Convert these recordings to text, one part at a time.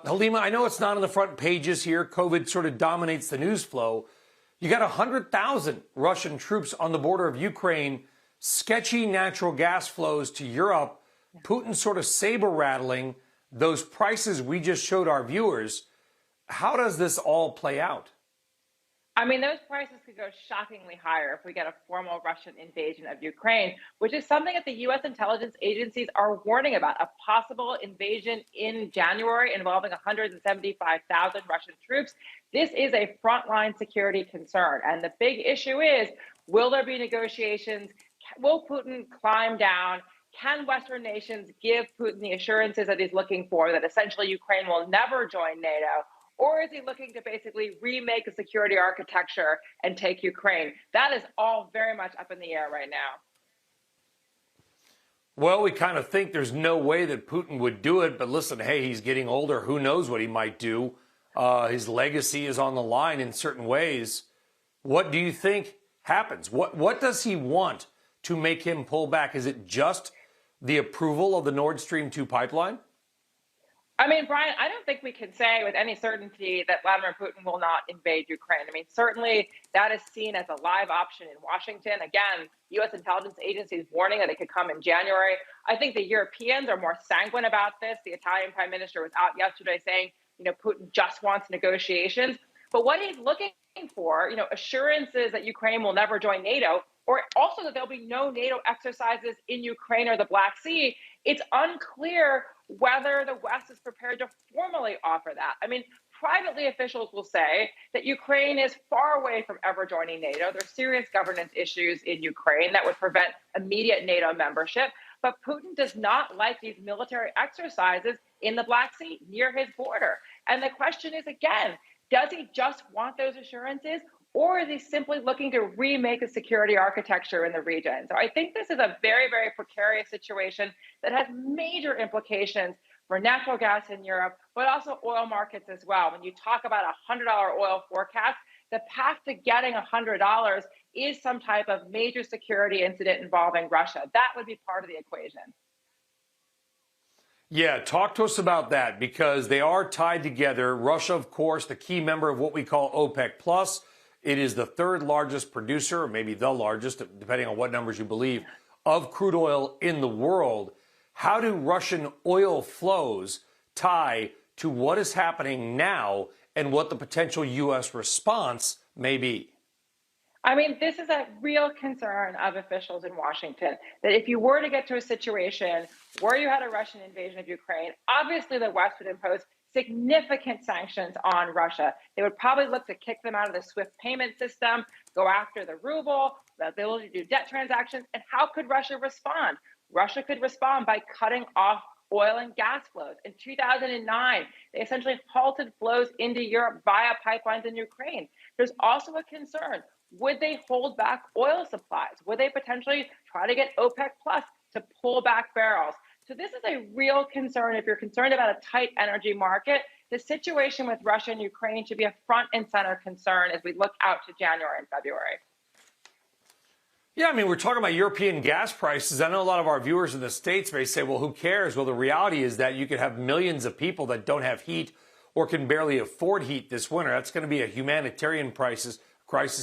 Helima, I know it's not on the front pages here. COVID sort of dominates the news flow. You got 100,000 Russian troops on the border of Ukraine, sketchy natural gas flows to Europe, Putin sort of saber rattling those prices we just showed our viewers. How does this all play out? I mean, those prices could go shockingly higher if we get a formal Russian invasion of Ukraine, which is something that the U.S. intelligence agencies are warning about, a possible invasion in January involving 175,000 Russian troops. This is a frontline security concern. And the big issue is, will there be negotiations? Will Putin climb down? Can Western nations give Putin the assurances that he's looking for, that essentially Ukraine will never join NATO? Or is he looking to basically remake the security architecture and take Ukraine? That is all very much up in the air right now. Well, we kind of think there's no way that Putin would do it. But listen, hey, he's getting older. Who knows what he might do? His legacy is on the line in certain ways. What do you think happens? What does he want to make him pull back? Is it just the approval of the Nord Stream 2 pipeline? I mean, Brian, I don't think we can say with any certainty that Vladimir Putin will not invade Ukraine. I mean, certainly that is seen as a live option in Washington. Again, U.S. intelligence agencies warning that it could come in January. I think the Europeans are more sanguine about this. The Italian prime minister was out yesterday saying, Putin just wants negotiations. But what he's looking for, assurances that Ukraine will never join NATO, or also that there'll be no NATO exercises in Ukraine or the Black Sea. It's unclear whether the West is prepared to formally offer that. I mean, privately, officials will say that Ukraine is far away from ever joining NATO. There's serious governance issues in Ukraine that would prevent immediate NATO membership. But Putin does not like these military exercises in the Black Sea near his border. And the question is, again, does he just want those assurances? Or is he simply looking to remake a security architecture in the region? So I think this is a very, very precarious situation that has major implications for natural gas in Europe, but also oil markets as well. When you talk about a $100 oil forecast, the path to getting $100 is some type of major security incident involving Russia. That would be part of the equation. Yeah, talk to us about that, because they are tied together. Russia, of course, the key member of what we call OPEC Plus. It is the third largest producer, or maybe the largest, depending on what numbers you believe, of crude oil in the world. How do Russian oil flows tie to what is happening now and what the potential U.S. response may be? I mean, this is a real concern of officials in Washington, that if you were to get to a situation where you had a Russian invasion of Ukraine, obviously the West would impose significant sanctions on Russia. They would probably look to kick them out of the SWIFT payment system, go after the ruble, the ability to do debt transactions. And how could Russia respond? Russia could respond by cutting off oil and gas flows. In 2009, they essentially halted flows into Europe via pipelines in Ukraine. There's also a concern. Would they hold back oil supplies? Would they potentially try to get OPEC Plus to pull back barrels? So this is a real concern. If you're concerned about a tight energy market, the situation with Russia and Ukraine should be a front and center concern as we look out to January and February. Yeah, I mean, we're talking about European gas prices. I know a lot of our viewers in the States may say, well, who cares? Well, the reality is that you could have millions of people that don't have heat or can barely afford heat this winter. That's going to be a humanitarian crisis,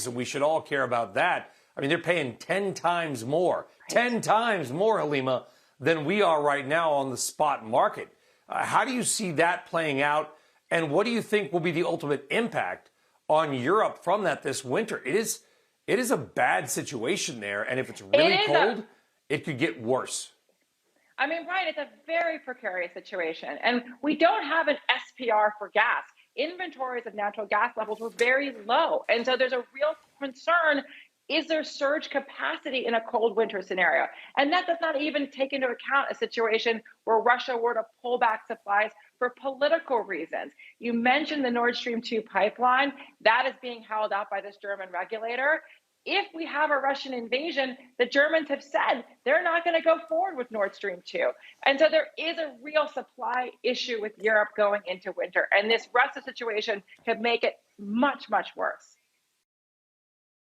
and we should all care about that. I mean, they're paying 10 times more, 10 times more, Helima, than we are right now on the spot market. How do you see that playing out? And what do you think will be the ultimate impact on Europe from that this winter? It is a bad situation there. And if it's really cold, it could get worse. I mean, Brian, it's a very precarious situation. And we don't have an SPR for gas. Inventories of natural gas levels were very low. And so there's a real concern. Is there surge capacity in a cold winter scenario? And that does not even take into account a situation where Russia were to pull back supplies for political reasons. You mentioned the Nord Stream 2 pipeline. That is being held up by this German regulator. If we have a Russian invasion, the Germans have said they're not going to go forward with Nord Stream 2. And so there is a real supply issue with Europe going into winter. And this Russia situation could make it much, much worse.